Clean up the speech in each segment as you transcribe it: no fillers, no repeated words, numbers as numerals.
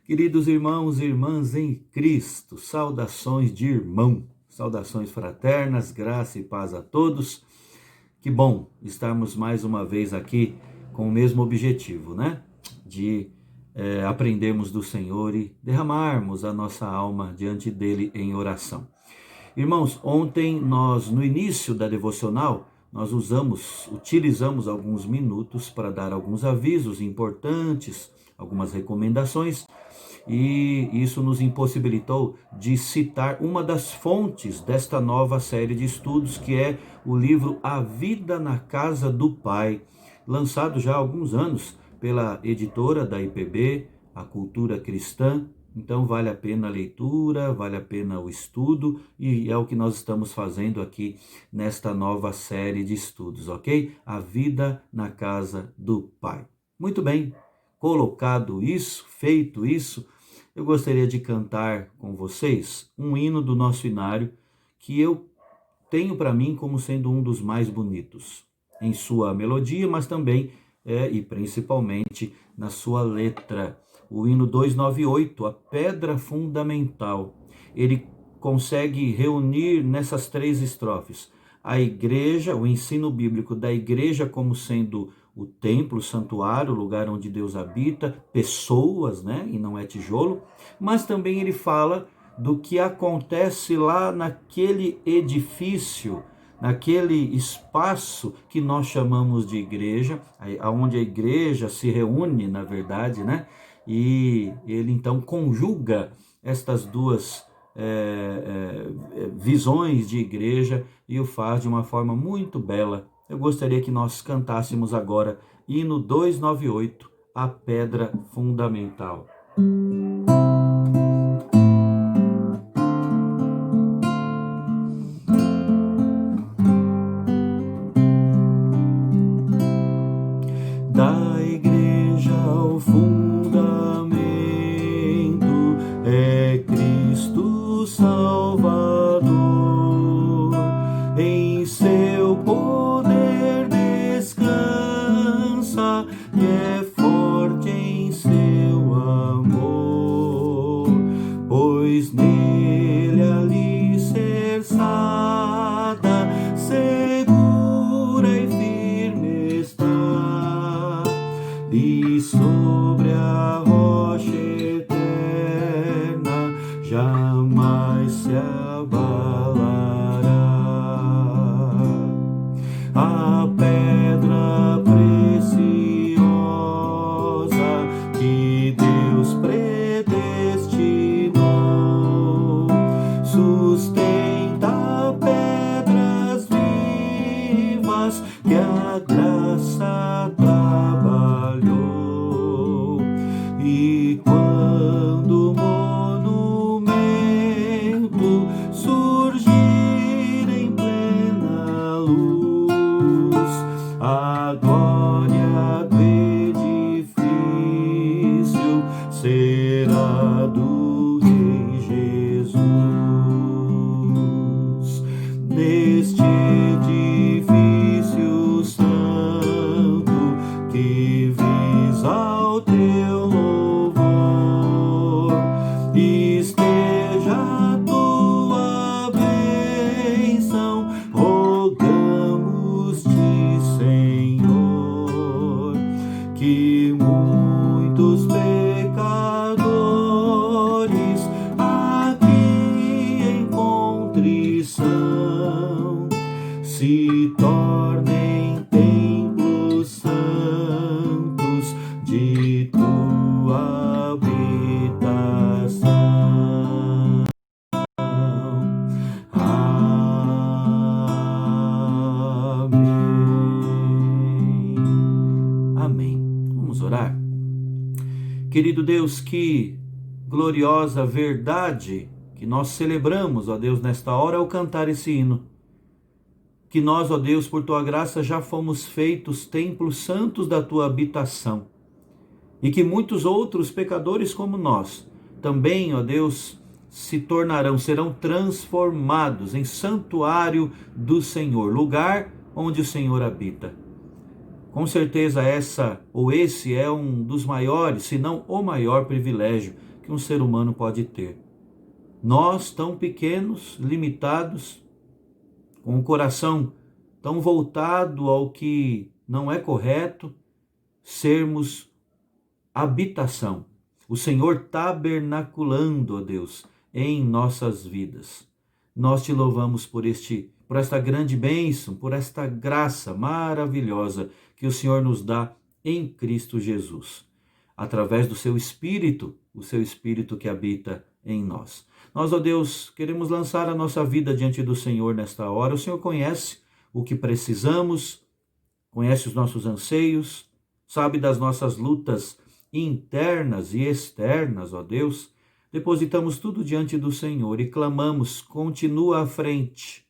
Queridos irmãos e irmãs em Cristo, saudações de irmão, saudações fraternas, graça e paz a todos. Que bom estarmos mais uma vez aqui com o mesmo objetivo, né? De aprendermos do Senhor e derramarmos a nossa alma diante dele em oração. Irmãos, ontem no início da devocional, nós utilizamos alguns minutos para dar alguns avisos importantes, algumas recomendações, e isso nos impossibilitou de citar uma das fontes desta nova série de estudos, que é o livro A Vida na Casa do Pai, lançado já há alguns anos pela editora da IPB, a Cultura Cristã. Então vale a pena a leitura, vale a pena o estudo, e é o que nós estamos fazendo aqui nesta nova série de estudos, ok? A Vida na Casa do Pai. Muito bem, colocado isso, feito isso, eu gostaria de cantar com vocês um hino do nosso inário que eu tenho para mim como sendo um dos mais bonitos, em sua melodia, mas também e principalmente na sua letra. O hino 298, a pedra fundamental. Ele consegue reunir nessas três estrofes a igreja, o ensino bíblico da igreja como sendo o templo, o santuário, o lugar onde Deus habita, pessoas, né? E não é tijolo. Mas também ele fala do que acontece lá naquele edifício, naquele espaço que nós chamamos de igreja, onde a igreja se reúne, na verdade, né? E ele então conjuga estas duas visões de igreja e o faz de uma forma muito bela. Eu gostaria que nós cantássemos agora hino 298, a pedra fundamental. Da igreja o fundamento é Cristo Salvador, em seu poder descansa e é forte em seu amor, pois nele alicerçada, segura e firme está, e sobre a rocha eterna jamais se abalará. A pedra preciosa que Deus predestinou sustenta pedras vivas que a graça trabalhou. E quando o monumento surgir em plena luz, a glória do edifício será do Rei Jesus. Neste edifício santo que visa ao teu louvor, esteja a tua bênção, rogamos-te, Senhor, que muitos pecadores aqui em contrição se tornem templos santos de tua habitação. Amém. Amém. Vamos orar. Querido Deus, que gloriosa verdade que nós celebramos, ó Deus, nesta hora ao cantar esse hino. Que nós, ó Deus, por tua graça já fomos feitos templos santos da tua habitação. E que muitos outros pecadores como nós também, ó Deus, serão transformados em santuário do Senhor, lugar onde o Senhor habita. Com certeza esse é um dos maiores, se não o maior privilégio que que um ser humano pode ter. Nós, tão pequenos, limitados, com o coração tão voltado ao que não é correto, sermos habitação. O Senhor tabernaculando, ó Deus, em nossas vidas. Nós te louvamos por esta grande bênção, por esta graça maravilhosa que o Senhor nos dá em Cristo Jesus, através do seu Espírito, o seu Espírito que habita em nós. Nós, ó Deus, queremos lançar a nossa vida diante do Senhor nesta hora. O Senhor conhece o que precisamos, conhece os nossos anseios, sabe das nossas lutas internas e externas, ó Deus. Depositamos tudo diante do Senhor e clamamos, continua à frente.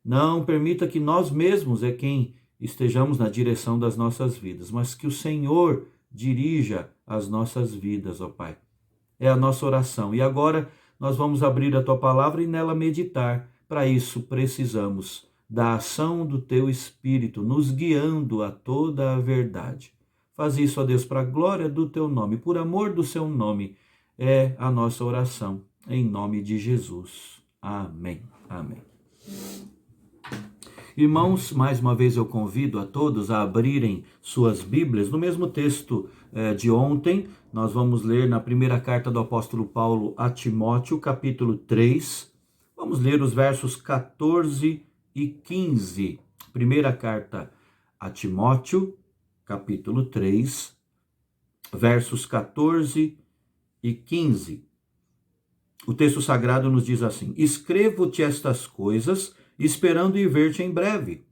Não permita que nós mesmos é quem estejamos na direção das nossas vidas, mas que o Senhor dirija as nossas vidas, ó Pai. É a nossa oração. E agora nós vamos abrir a Tua palavra e nela meditar. Para isso precisamos da ação do Teu Espírito, nos guiando a toda a verdade. Faz isso, ó Deus, para a glória do Teu nome, por amor do Seu nome, é a nossa oração, em nome de Jesus. Amém. Amém. Irmãos, mais uma vez eu convido a todos a abrirem suas Bíblias. No mesmo texto de ontem, nós vamos ler na primeira carta do apóstolo Paulo a Timóteo, capítulo 3. Vamos ler os versos 14 e 15. Primeira carta a Timóteo, capítulo 3, versos 14 e 15. O texto sagrado nos diz assim: escrevo-te estas coisas, esperando ir ver-te em breve,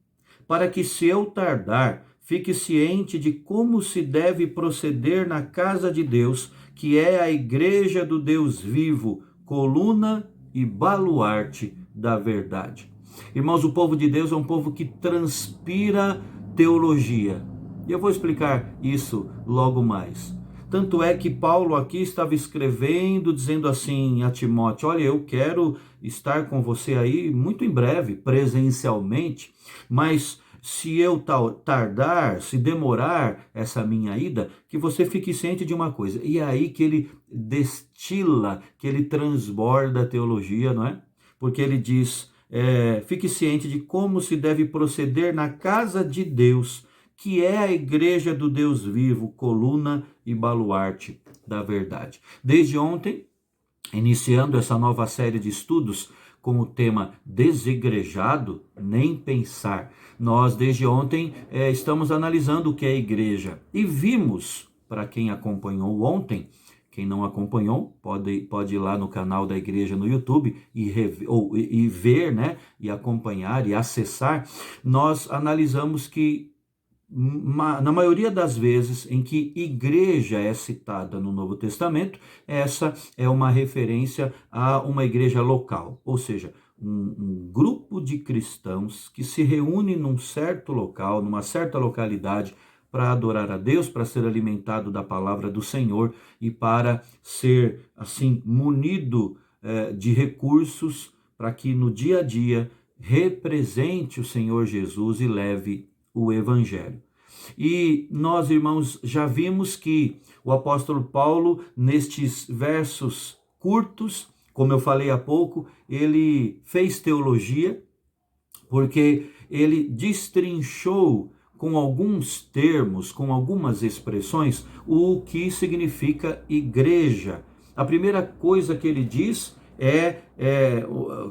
para que, se eu tardar, fique ciente de como se deve proceder na casa de Deus, que é a igreja do Deus vivo, coluna e baluarte da verdade. Irmãos, o povo de Deus é um povo que transpira teologia. E eu vou explicar isso logo mais. Tanto é que Paulo aqui estava escrevendo, dizendo assim a Timóteo: olha, eu quero estar com você aí muito em breve, presencialmente, mas se eu tardar, se demorar essa minha ida, que você fique ciente de uma coisa. E é aí que ele destila, que ele transborda a teologia, não é? Porque ele diz, fique ciente de como se deve proceder na casa de Deus, que é a igreja do Deus vivo, coluna e baluarte da verdade. Desde ontem, iniciando essa nova série de estudos com o tema desigrejado, nem pensar. Nós, desde ontem, estamos analisando o que é igreja. E vimos, para quem acompanhou ontem, quem não acompanhou, pode ir lá no canal da igreja no YouTube e ver, né, e acompanhar e acessar. Nós analisamos que na maioria das vezes em que igreja é citada no Novo Testamento, essa é uma referência a uma igreja local, ou seja, um grupo de cristãos que se reúne num certo local, numa certa localidade, para adorar a Deus, para ser alimentado da palavra do Senhor e para ser, assim, munido de recursos para que no dia a dia represente o Senhor Jesus e leve o Evangelho. E nós, irmãos, já vimos que o apóstolo Paulo, nestes versos curtos, como eu falei há pouco, ele fez teologia, porque ele destrinchou com alguns termos, com algumas expressões, o que significa igreja. A primeira coisa que ele diz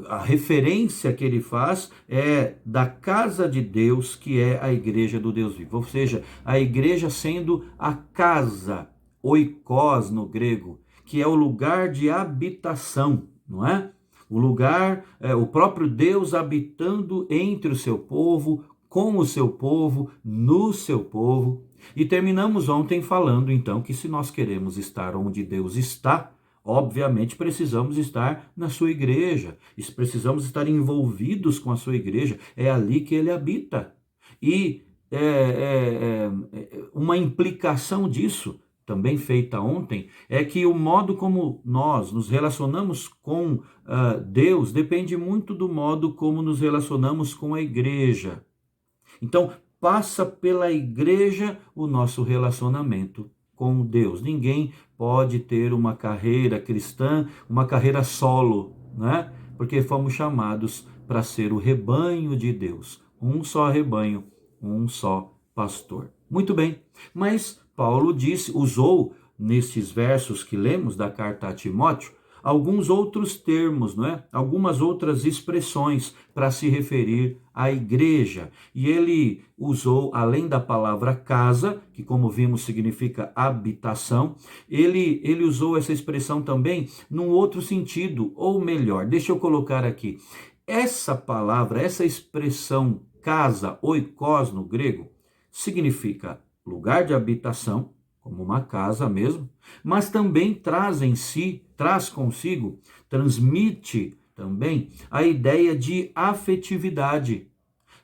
a referência que ele faz é da casa de Deus, que é a igreja do Deus vivo. Ou seja, a igreja sendo a casa, oikos no grego, que é o lugar de habitação, não é? O lugar, o próprio Deus habitando entre o seu povo, com o seu povo, no seu povo. E terminamos ontem falando, então, que se nós queremos estar onde Deus está, obviamente precisamos estar na sua igreja, precisamos estar envolvidos com a sua igreja, é ali que ele habita. E uma implicação disso, também feita ontem, é que o modo como nós nos relacionamos com Deus depende muito do modo como nos relacionamos com a igreja. Então, passa pela igreja o nosso relacionamento com Deus. Ninguém pode ter uma carreira cristã, uma carreira solo, né? Porque fomos chamados para ser o rebanho de Deus. Um só rebanho, um só pastor. Muito bem, mas Paulo usou nesses versos que lemos da carta a Timóteo, alguns outros termos, não é? Algumas outras expressões para se referir à igreja. E ele usou, além da palavra casa, que como vimos significa habitação, ele usou essa expressão também num outro sentido, ou melhor, deixa eu colocar aqui. Essa palavra, essa expressão casa, oikos no grego, significa lugar de habitação, como uma casa mesmo, mas também traz consigo, transmite também a ideia de afetividade,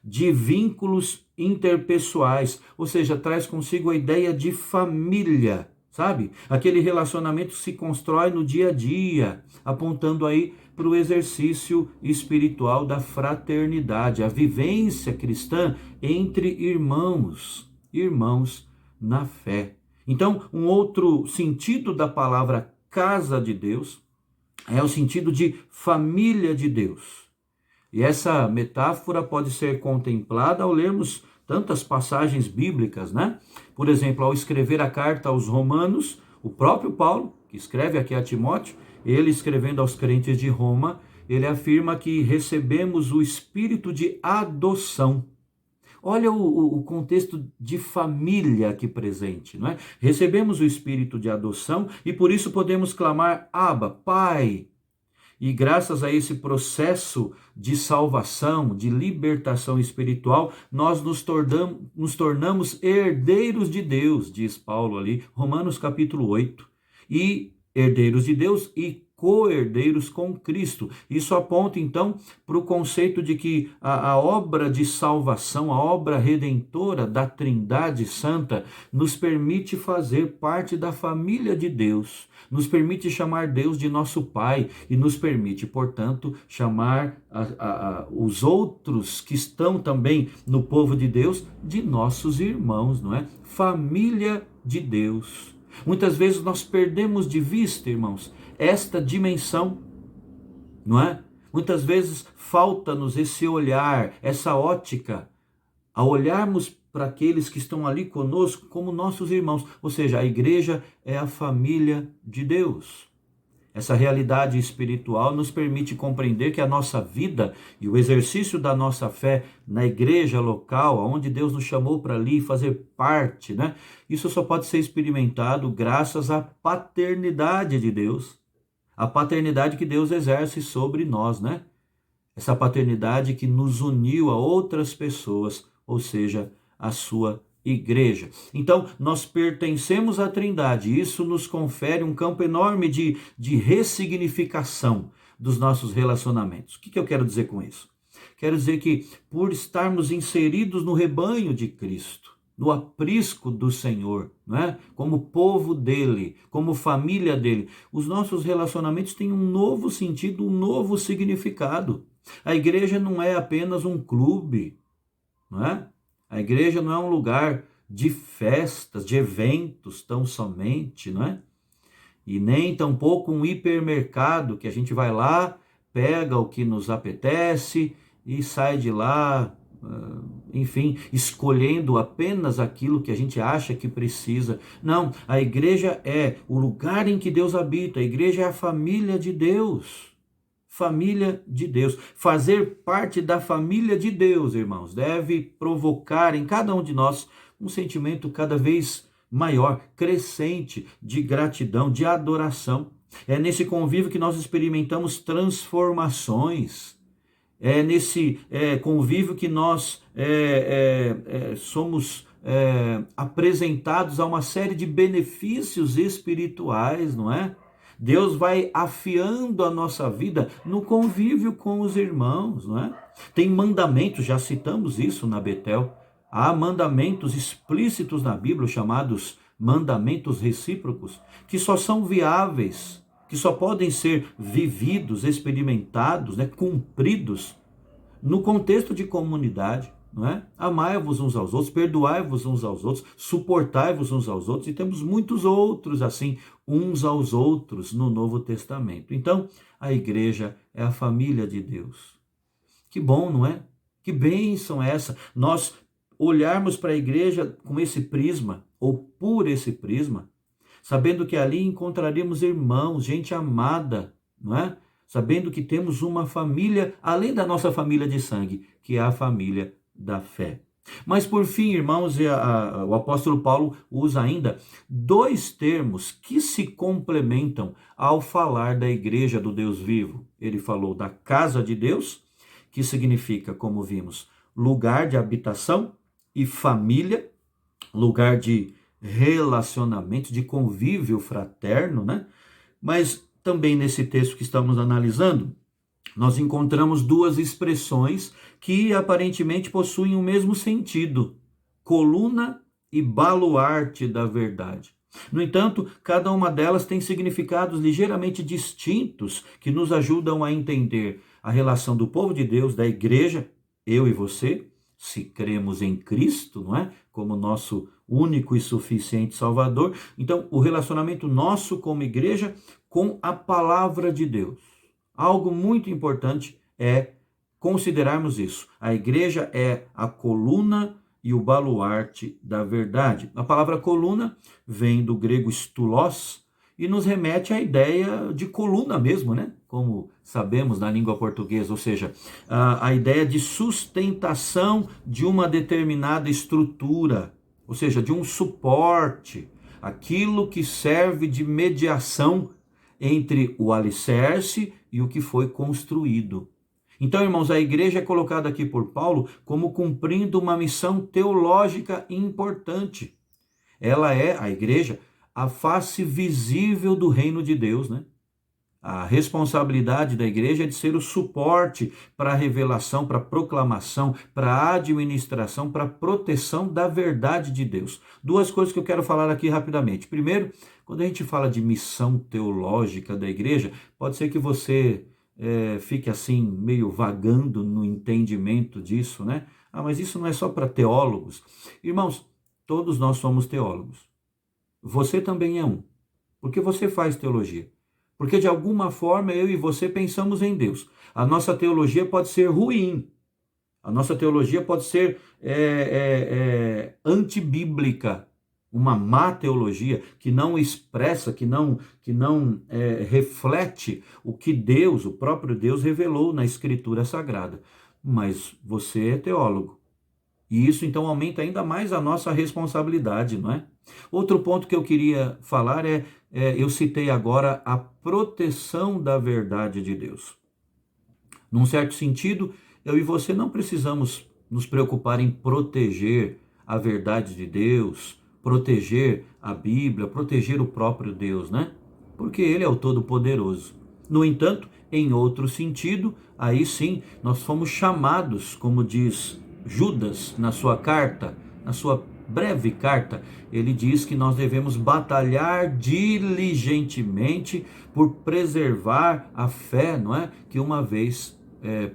de vínculos interpessoais, ou seja, traz consigo a ideia de família, sabe? Aquele relacionamento que se constrói no dia a dia, apontando aí para o exercício espiritual da fraternidade, a vivência cristã entre irmãos na fé. Então, um outro sentido da palavra casa de Deus é o sentido de família de Deus. E essa metáfora pode ser contemplada ao lermos tantas passagens bíblicas, né? Por exemplo, ao escrever a carta aos Romanos, o próprio Paulo, que escreve aqui a Timóteo, ele escrevendo aos crentes de Roma, ele afirma que recebemos o espírito de adoção. Olha o contexto de família aqui presente, não é? Recebemos o espírito de adoção e por isso podemos clamar, Abba, Pai. E graças a esse processo de salvação, de libertação espiritual, nós nos tornamos herdeiros de Deus, diz Paulo ali, Romanos capítulo 8. E herdeiros de Deus e co-herdeiros com Cristo. Isso aponta então para o conceito de que a obra de salvação, a obra redentora da Trindade Santa nos permite fazer parte da família de Deus, nos permite chamar Deus de nosso Pai e nos permite, portanto, chamar os outros que estão também no povo de Deus de nossos irmãos, não é? Família de Deus. Muitas vezes nós perdemos de vista, irmãos, esta dimensão, não é? Muitas vezes falta-nos esse olhar, essa ótica, a olharmos para aqueles que estão ali conosco como nossos irmãos. Ou seja, a igreja é a família de Deus. Essa realidade espiritual nos permite compreender que a nossa vida e o exercício da nossa fé na igreja local, onde Deus nos chamou para ali fazer parte, né? Isso só pode ser experimentado graças à paternidade de Deus, a paternidade que Deus exerce sobre nós, né? Essa paternidade que nos uniu a outras pessoas, ou seja, a sua igreja. Então, nós pertencemos à Trindade, isso nos confere um campo enorme de ressignificação dos nossos relacionamentos. O que eu quero dizer com isso? Quero dizer que, por estarmos inseridos no rebanho de Cristo, no aprisco do Senhor, não é? Como povo dele, como família dele, os nossos relacionamentos têm um novo sentido, um novo significado. A igreja não é apenas um clube, não é? A igreja não é um lugar de festas, de eventos tão somente, não é? E nem tampouco um hipermercado que a gente vai lá, pega o que nos apetece e sai de lá, enfim, escolhendo apenas aquilo que a gente acha que precisa. Não, a igreja é o lugar em que Deus habita, a igreja é a família de Deus. Família de Deus. Fazer parte da família de Deus, irmãos, deve provocar em cada um de nós um sentimento cada vez maior, crescente de gratidão, de adoração. É nesse convívio que nós experimentamos transformações. É nesse convívio que nós somos apresentados a uma série de benefícios espirituais, não é? Deus vai afiando a nossa vida no convívio com os irmãos, não é? Tem mandamentos, já citamos isso na Betel. Há mandamentos explícitos na Bíblia, chamados mandamentos recíprocos, que só são viáveis, que só podem ser vividos, experimentados, né, cumpridos no contexto de comunidade. não é? Amai-vos uns aos outros, perdoai-vos uns aos outros, suportai-vos uns aos outros, e temos muitos outros assim, uns aos outros no Novo Testamento. Então, a igreja é a família de Deus. Que bom, não é? Que bênção é essa? Nós olharmos para a igreja com esse prisma, ou por esse prisma, sabendo que ali encontraremos irmãos, gente amada, não é? Sabendo que temos uma família, além da nossa família de sangue, que é a família da fé. Mas por fim, irmãos, o apóstolo Paulo usa ainda dois termos que se complementam ao falar da igreja do Deus vivo. Ele falou da casa de Deus, que significa, como vimos, lugar de habitação, e família, lugar de relacionamento, de convívio fraterno, né? Mas também nesse texto que estamos analisando, nós encontramos duas expressões que aparentemente possuem o mesmo sentido: coluna e baluarte da verdade. No entanto, cada uma delas tem significados ligeiramente distintos que nos ajudam a entender a relação do povo de Deus, da igreja, eu e você, se cremos em Cristo, não é? Como nosso único e suficiente Salvador. Então, o relacionamento nosso como igreja com a palavra de Deus. Algo muito importante é considerarmos isso. A igreja é a coluna e o baluarte da verdade. A palavra coluna vem do grego stulos e nos remete à ideia de coluna mesmo, né? Como sabemos na língua portuguesa, ou seja, a ideia de sustentação de uma determinada estrutura, ou seja, de um suporte, aquilo que serve de mediação entre o alicerce e o que foi construído. Então, irmãos, a igreja é colocada aqui por Paulo como cumprindo uma missão teológica importante. Ela é, a igreja, a face visível do reino de Deus, né? A responsabilidade da igreja é de ser o suporte para a revelação, para a proclamação, para a administração, para a proteção da verdade de Deus. Duas coisas que eu quero falar aqui rapidamente. Primeiro, quando a gente fala de missão teológica da igreja, pode ser que você fique assim, meio vagando no entendimento disso, né? Ah, mas isso não é só para teólogos. Irmãos, todos nós somos teólogos. Você também é um, porque você faz teologia. Porque de alguma forma eu e você pensamos em Deus. A nossa teologia pode ser ruim. A nossa teologia pode ser antibíblica. Uma má teologia que não expressa, que não reflete o que Deus, o próprio Deus, revelou na Escritura Sagrada. Mas você é teólogo. E isso então aumenta ainda mais a nossa responsabilidade, não é? Outro ponto que eu queria falar eu citei agora a proteção da verdade de Deus. Num certo sentido, eu e você não precisamos nos preocupar em proteger a verdade de Deus, proteger a Bíblia, proteger o próprio Deus, né? Porque Ele é o Todo-Poderoso. No entanto, em outro sentido, aí sim, nós fomos chamados, como diz Judas na sua carta, na sua breve carta, ele diz que nós devemos batalhar diligentemente por preservar a fé, não é? Que uma vez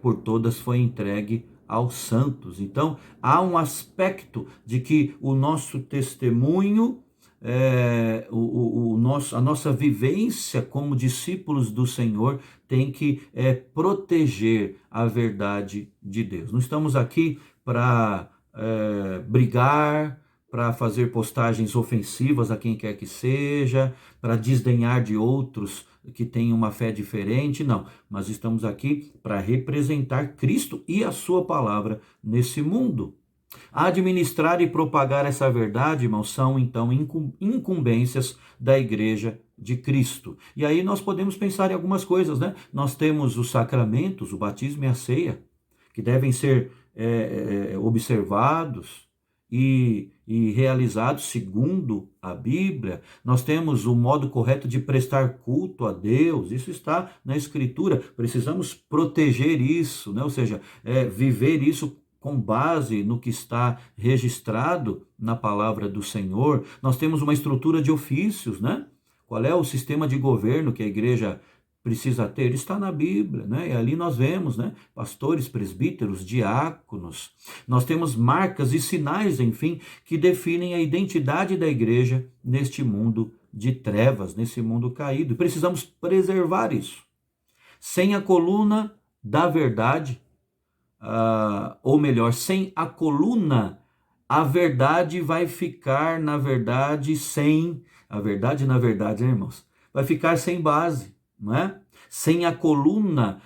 por todas foi entregue aos santos. Então, há um aspecto de que o nosso testemunho, a nossa vivência como discípulos do Senhor tem que proteger a verdade de Deus. Não estamos aqui para brigar, para fazer postagens ofensivas a quem quer que seja, para desdenhar de outros que têm uma fé diferente, não. Mas estamos aqui para representar Cristo e a sua palavra nesse mundo. Administrar e propagar essa verdade, irmãos, são então incumbências da igreja de Cristo. E aí nós podemos pensar em algumas coisas, né? Nós temos os sacramentos, o batismo e a ceia, que devem ser observados e realizados segundo a Bíblia. Nós temos o modo correto de prestar culto a Deus, isso está na Escritura. Precisamos proteger isso, né? Ou seja, viver isso com base no que está registrado na palavra do Senhor. Nós temos uma estrutura de ofícios, né? Qual é o sistema de governo que a igreja precisa ter? Está na Bíblia, né? E ali nós vemos, né? Pastores, presbíteros, diáconos. Nós temos marcas e sinais, enfim, que definem a identidade da igreja neste mundo de trevas, nesse mundo caído. E precisamos preservar isso. Sem a coluna da verdade, ou melhor, sem a coluna, a verdade vai ficar, na verdade, sem. A verdade, na verdade, né, irmãos? Vai ficar sem base, não é? Sem a coluna,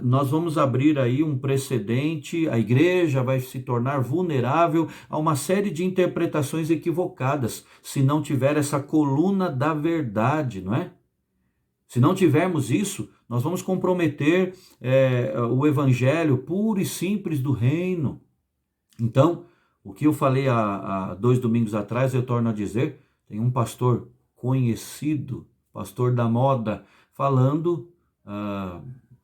nós vamos abrir aí um precedente, a igreja vai se tornar vulnerável a uma série de interpretações equivocadas, se não tiver essa coluna da verdade, não é? Se não tivermos isso, nós vamos comprometer o evangelho puro e simples do reino. Então, o que eu falei há 2 domingos atrás, eu torno a dizer, tem um pastor conhecido, pastor da moda, falando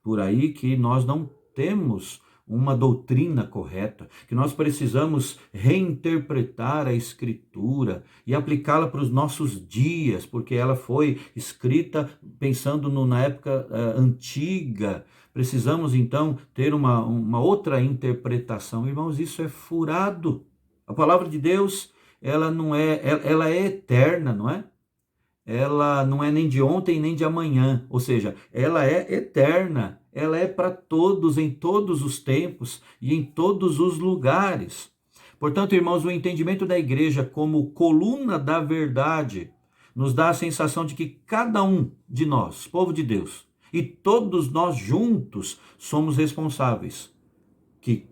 por aí que nós não temos uma doutrina correta, que nós precisamos reinterpretar a Escritura e aplicá-la para os nossos dias, porque ela foi escrita pensando na época antiga. Precisamos então ter uma outra interpretação. Irmãos, isso é furado. A palavra de Deus, ela não é, ela é eterna, não é? Ela não é nem de ontem nem de amanhã, ou seja, ela é eterna, ela é para todos, em todos os tempos e em todos os lugares. Portanto, irmãos, o entendimento da igreja como coluna da verdade nos dá a sensação de que cada um de nós, povo de Deus, e todos nós juntos somos responsáveis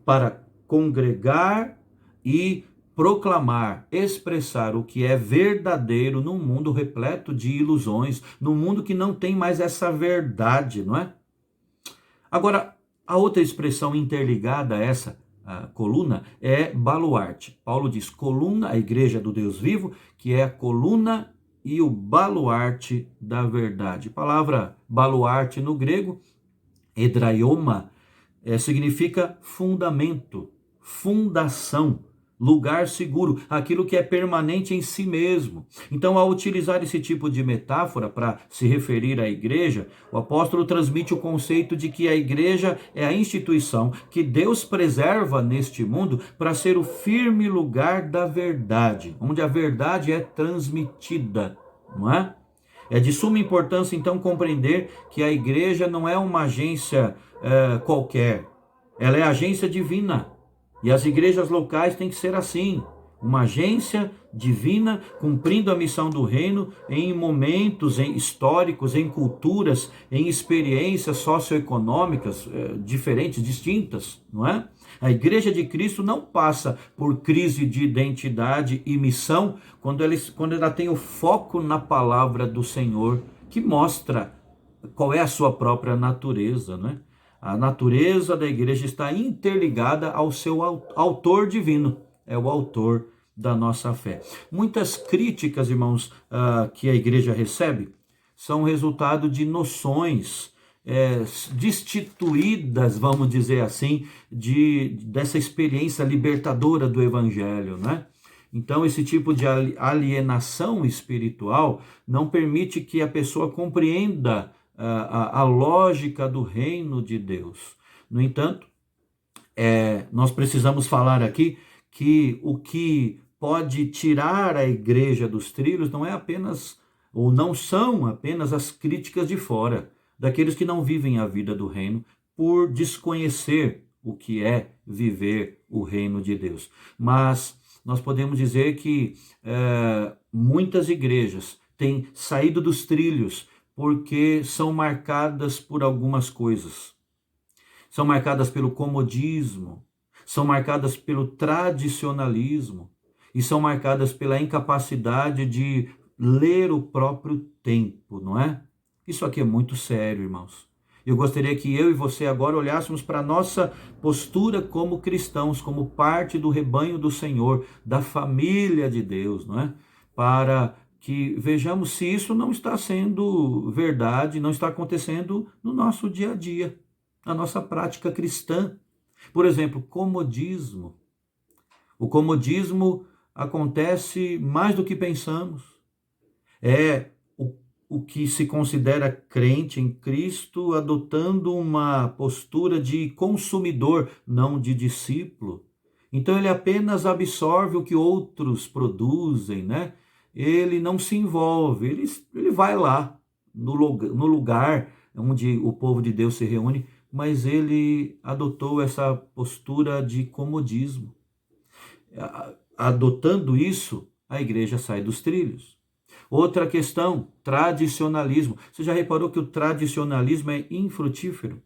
para congregar e proclamar, expressar o que é verdadeiro num mundo repleto de ilusões, num mundo que não tem mais essa verdade, não é? Agora, a outra expressão interligada a essa coluna é baluarte. Paulo diz coluna, a igreja do Deus vivo, que é a coluna e o baluarte da verdade. A palavra baluarte no grego, hedraioma, significa fundamento, fundação, lugar seguro, aquilo que é permanente em si mesmo. Então, ao utilizar esse tipo de metáfora para se referir à igreja, o apóstolo transmite o conceito de que a igreja é a instituição que Deus preserva neste mundo para ser o firme lugar da verdade, onde a verdade é transmitida, não é? É de suma importância, então, compreender que a igreja não é uma agência qualquer. Ela é agência divina. E as igrejas locais têm que ser assim. Uma agência divina cumprindo a missão do reino em momentos históricos, em culturas, em experiências socioeconômicas diferentes, distintas, não é? A igreja de Cristo não passa por crise de identidade e missão quando ela tem o foco na palavra do Senhor, que mostra qual é a sua própria natureza, né? A natureza da igreja está interligada ao seu autor divino, é o autor da nossa fé. Muitas críticas, irmãos, que a igreja recebe são resultado de noções destituídas, vamos dizer assim, dessa experiência libertadora do evangelho, né? Então, esse tipo de alienação espiritual não permite que a pessoa compreenda a lógica do reino de Deus. No entanto, nós precisamos falar aqui que o que pode tirar a igreja dos trilhos não é apenas, ou não são apenas as críticas de fora, daqueles que não vivem a vida do reino, por desconhecer o que é viver o reino de Deus. Mas nós podemos dizer que muitas igrejas têm saído dos trilhos porque são marcadas por algumas coisas. São marcadas pelo comodismo, são marcadas pelo tradicionalismo e são marcadas pela incapacidade de ler o próprio tempo, não é? Isso aqui é muito sério, irmãos. Eu gostaria que eu e você agora olhássemos para a nossa postura como cristãos, como parte do rebanho do Senhor, da família de Deus, não é? Para que vejamos se isso não está sendo verdade, não está acontecendo no nosso dia a dia, na nossa prática cristã. Por exemplo, comodismo. O comodismo acontece mais do que pensamos. É o que se considera crente em Cristo adotando uma postura de consumidor, não de discípulo. Então ele apenas absorve o que outros produzem, né? Ele não se envolve, ele vai lá no lugar onde o povo de Deus se reúne, mas ele adotou essa postura de comodismo. Adotando isso, a igreja sai dos trilhos. Outra questão, tradicionalismo. Você já reparou que o tradicionalismo é infrutífero?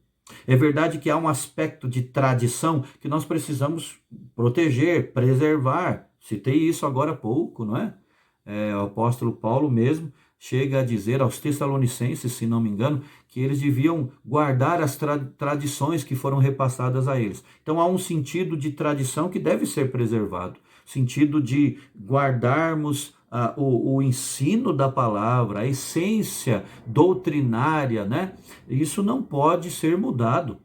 É verdade que há um aspecto de tradição que nós precisamos proteger, preservar. Citei isso agora há pouco, não é? O apóstolo Paulo mesmo chega a dizer aos Tessalonicenses, se não me engano, que eles deviam guardar as tradições que foram repassadas a eles. Então há um sentido de tradição que deve ser preservado, sentido de guardarmos o ensino da palavra, a essência doutrinária, né? Isso não pode ser mudado.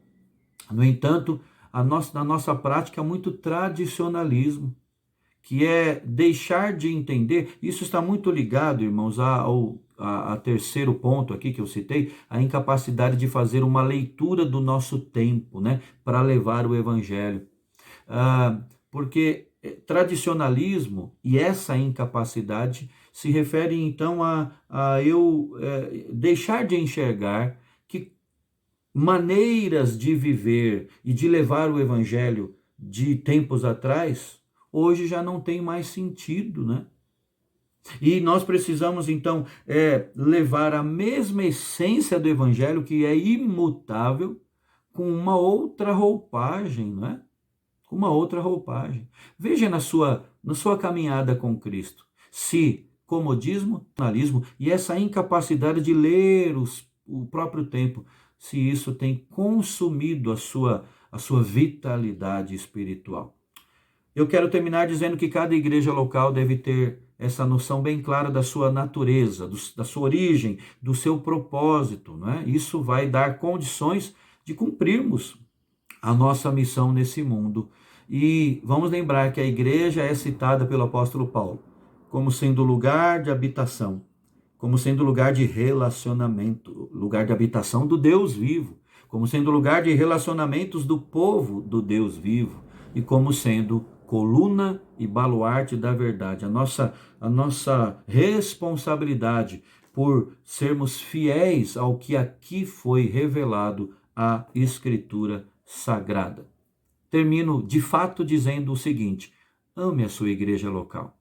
No entanto, na nossa prática há muito tradicionalismo, que é deixar de entender. Isso está muito ligado, irmãos, a terceiro ponto aqui que eu citei, a incapacidade de fazer uma leitura do nosso tempo, né, para levar o evangelho. Porque tradicionalismo e essa incapacidade se refere então a eu deixar de enxergar que maneiras de viver e de levar o evangelho de tempos atrás hoje já não tem mais sentido, né? E nós precisamos, então, levar a mesma essência do Evangelho, que é imutável, com uma outra roupagem, não é? Com uma outra roupagem. Veja na sua caminhada com Cristo, se comodismo, analismo e essa incapacidade de ler o próprio tempo, se isso tem consumido a sua vitalidade espiritual. Eu quero terminar dizendo que cada igreja local deve ter essa noção bem clara da sua natureza, da sua origem, do seu propósito, não é? Isso vai dar condições de cumprirmos a nossa missão nesse mundo. E vamos lembrar que a igreja é citada pelo apóstolo Paulo como sendo lugar de habitação, como sendo lugar de relacionamento, lugar de habitação do Deus vivo, como sendo lugar de relacionamentos do povo do Deus vivo e como sendo coluna e baluarte da verdade. A nossa responsabilidade por sermos fiéis ao que aqui foi revelado à Escritura Sagrada. Termino de fato dizendo o seguinte: ame a sua igreja local.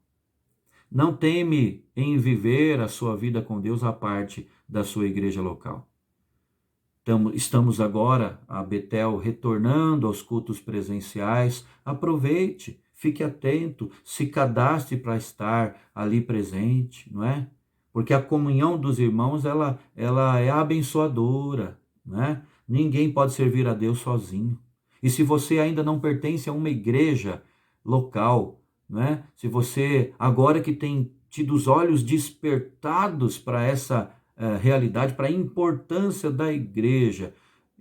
Não teme em viver a sua vida com Deus à parte da sua igreja local. Estamos agora a Betel retornando aos cultos presenciais. Aproveite, fique atento, se cadastre para estar ali presente, não é? Porque a comunhão dos irmãos, ela é abençoadora, não é? Ninguém pode servir a Deus sozinho. E se você ainda não pertence a uma igreja local, não é? Se você, agora que tem tido os olhos despertados para essa realidade, para a importância da igreja,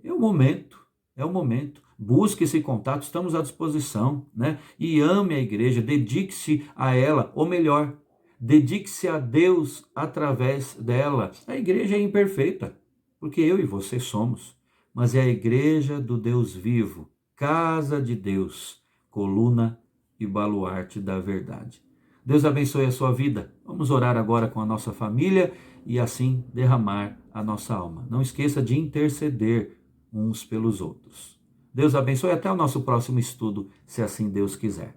é o momento, é o momento. Busque esse contato, estamos à disposição, né? E ame a igreja, dedique-se a ela, ou melhor, dedique-se a Deus através dela. A igreja é imperfeita, porque eu e você somos, mas é a igreja do Deus vivo, casa de Deus, coluna e baluarte da verdade. Deus abençoe a sua vida. Vamos orar agora com a nossa família e assim derramar a nossa alma. Não esqueça de interceder uns pelos outros. Deus abençoe, até o nosso próximo estudo, se assim Deus quiser.